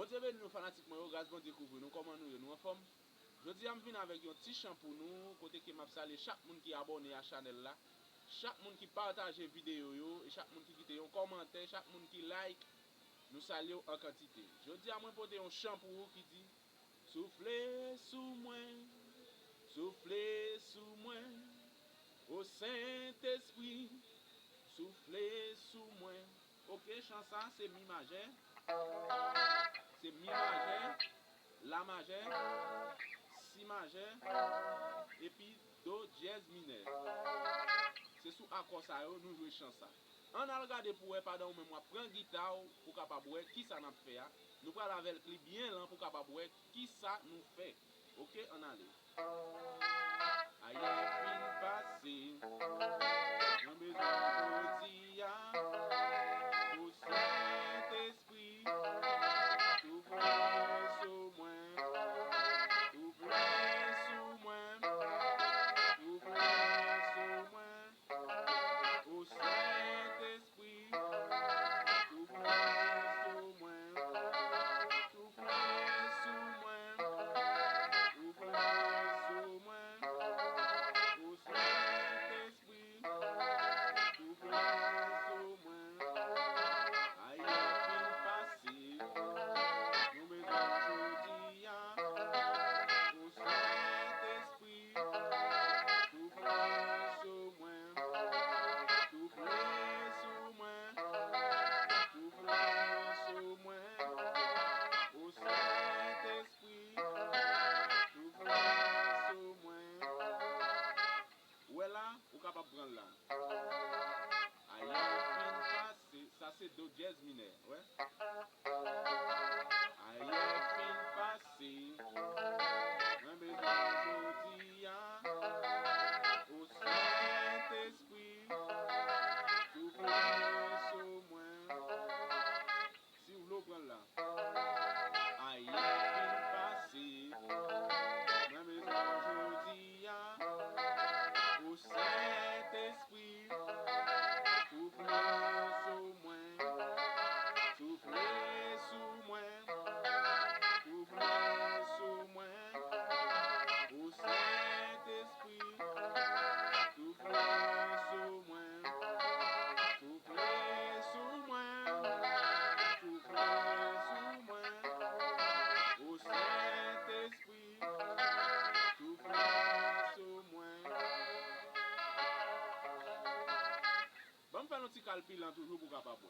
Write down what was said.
Bon Dieu, nous fanatiques, moi, grâce bon découvrir nous, comment nous en forme. Je dis, je viens avec un petit chant pour nous, côté qui m'a salé chaque monde qui est abonné à la chaîne là, chaque monde qui partage la vidéo, et chaque monde qui quitte un commentaire, chaque monde qui like, nous saluons en quantité. Je dis à moi porter un chant pour vous qui dit, soufflez sous moi, soufflez sous moi, au Saint-Esprit, soufflez sous moi. Ok, chant ça, c'est mi majeur. C'est mi majeur, la majeur, si majeur, et puis do dièse mineur. C'est sous accord ça, nous jouons chant ça. On a regardé pour pardon, mais moi prends guitare pour capable voir qui ça n'a fait. Nous prenons avec le bien lent pour capable voir qui ça nous fait. Ok, on allait. Aïe, fin passé, on besoin de dire, au Saint-Esprit, t'ouvres sous moi, t'ouvres sous moi, t'ouvres sous moi, au Saint-Esprit, t'ouvres sous moi, t'ouvres sous moi, t'ouvres sous moi, au Saint-Esprit, t'ouvres sous moi, aïe, fin passé, nous besoin aujourd'hui, au Saint-Esprit, t'ouvres sous moi, t'ouvres sous moi, t'ouvres sous moi, au Saint-Esprit, t'ouvres sous moi. Ouais là, ou capable de prendre là. Aïe, fin passé, ça c'est do dièse mineur, ouais. Aïe, fin passé, un besoin aujourd'hui, au Saint-Esprit, t'ouvres sous moi. Si vous voulez prendre là. Aïe, fin passé, un besoin aujourd'hui, au Saint-Esprit, soufflez sous moi, soufflez sous moi, soufflez sous moi, au Saint-Esprit, soufflez sous moi, soufflez sous moi, soufflez sous moi, au Saint-Esprit, soufflez sous moi. Bon, faire un petit calpil toujours pour capable.